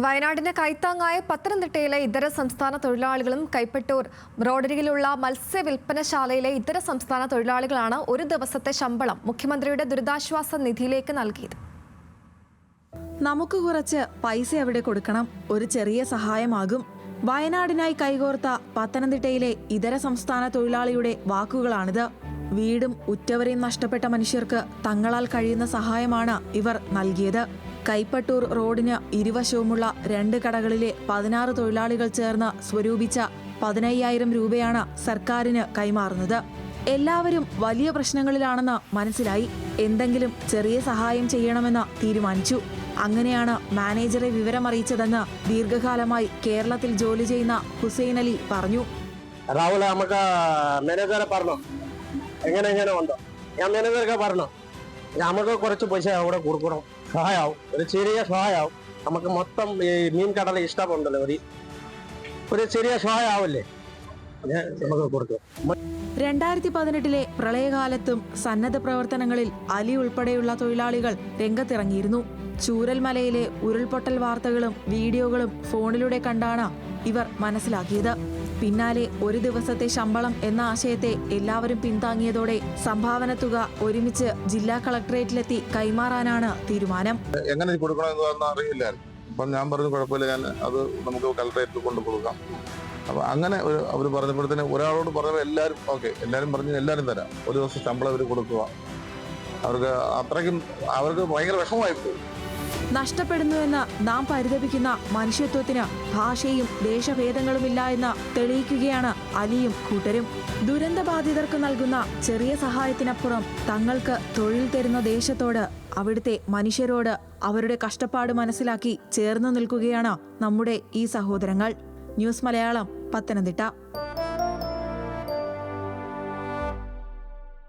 വയനാടിന് കൈത്താങ്ങായ പത്തനംതിട്ടയിലെ ഇതര സംസ്ഥാന തൊഴിലാളികളും കൈപ്പട്ടൂർ റോഡരികിലുള്ള മത്സ്യ വിൽപ്പനശാലയിലെ ഇതര സംസ്ഥാന തൊഴിലാളികളാണ് ഒരു ദിവസത്തെ ശമ്പളം മുഖ്യമന്ത്രിയുടെ ദുരിതാശ്വാസ നിധിയിലേക്ക് നൽകിയത്. നമുക്ക് കുറച്ച് പൈസ എവിടെ കൊടുക്കണം, ഒരു ചെറിയ സഹായമാകും. വയനാടിനായി കൈകോർത്ത പത്തനംതിട്ടയിലെ ഇതര സംസ്ഥാന തൊഴിലാളിയുടെ വാക്കുകളാണിത്. വീടും ഉറ്റവരെയും നഷ്ടപ്പെട്ട മനുഷ്യർക്ക് തങ്ങളാൽ കഴിയുന്ന സഹായമാണ് ഇവർ നൽകിയത്. കൈപ്പട്ടൂർ റോഡിന് ഇരുവശവുമുള്ള 2 കടകളിലെ 16 തൊഴിലാളികൾ ചേർന്ന് സ്വരൂപിച്ച 15,000 രൂപയാണ് സർക്കാരിന് കൈമാറുന്നത്. എല്ലാവരും വലിയ പ്രശ്നങ്ങളിലാണെന്ന് മനസ്സിലായി. എന്തെങ്കിലും ചെറിയ സഹായം ചെയ്യണമെന്ന് തീരുമാനിച്ചു. അങ്ങനെയാണ് മാനേജറെ വിവരമറിയിച്ചതെന്ന് ദീർഘകാലമായി കേരളത്തിൽ ജോലി ചെയ്യുന്ന ഹുസൈൻ അലി പറഞ്ഞു. രാഹുൽ നമുക്ക് മാനേജറെ പറഞ്ഞു, എങ്ങനെ വന്നോ, ഞാൻ മാനേജർക്ക് പറഞ്ഞു നമുക്ക് കുറച്ച് പൈസ അവിടെ കൊടുക്കണം, സഹായമാവും, ഒരു ചെറിയ സഹായമാവും. നമുക്ക് മൊത്തം ഈ മീൻ കടല ഇഷ്ടമുണ്ടല്ലോ, ഒരു ചെറിയ സഹായമാവില്ലേ, നമുക്ക് കൊടുക്കും. 2018 പ്രളയകാലത്തും സന്നദ്ധ പ്രവർത്തനങ്ങളിൽ അലി ഉൾപ്പെടെയുള്ള തൊഴിലാളികൾ രംഗത്തിറങ്ങിയിരുന്നു. ചൂരൽമലയിലെ ഉരുൾപൊട്ടൽ വാർത്തകളും വീഡിയോകളും ഫോണിലൂടെ കണ്ടാണ് ഇവർ മനസ്സിലാക്കിയത്. പിന്നാലെ ഒരു ദിവസത്തെ ശമ്പളം എന്ന ആശയത്തെ എല്ലാവരും പിന്താങ്ങിയതോടെ സംഭാവന തുക ഒരുമിച്ച് ജില്ലാ കളക്ടറേറ്റിലെത്തി കൈമാറാനാണ് തീരുമാനം. എങ്ങനെ കൊടുക്കണമെന്ന് അറിയില്ലായിരുന്നു. അപ്പം ഞാൻ പറഞ്ഞു കുഴപ്പമില്ല, ഞാൻ അത് നമുക്ക് കളക്ടറേറ്റിൽ കൊണ്ടു കൊടുക്കാം. അപ്പം അങ്ങനെ അവർ പറഞ്ഞപ്പോഴത്തേന് ഒരാളോട് പറഞ്ഞപ്പോൾ എല്ലാവരും ഓക്കെ, എല്ലാവരും പറഞ്ഞു എല്ലാവരും തരാം, ഒരു ദിവസം ശമ്പളം അവർ കൊടുക്കുക. അവർക്ക് ഭയങ്കര വിഷമമായിപ്പോയി. നഷ്ടപ്പെടുന്നുവെന്ന് നാം പരിതപിക്കുന്ന മനുഷ്യത്വത്തിന് ഭാഷയും ദേശഭേദങ്ങളുമില്ല എന്ന് തെളിയിക്കുകയാണ് അലിയും കൂട്ടരും. ദുരന്തബാധിതർക്ക് നൽകുന്ന ചെറിയ സഹായത്തിനപ്പുറം തങ്ങൾക്ക് തൊഴിൽ തരുന്ന ദേശത്തോട്, അവിടുത്തെ മനുഷ്യരോട് അവരുടെ കഷ്ടപ്പാട് മനസ്സിലാക്കി ചേർന്നു നിൽക്കുകയാണ് നമ്മുടെ ഈ സഹോദരങ്ങൾ. ന്യൂസ് മലയാളം, പത്തനംതിട്ട.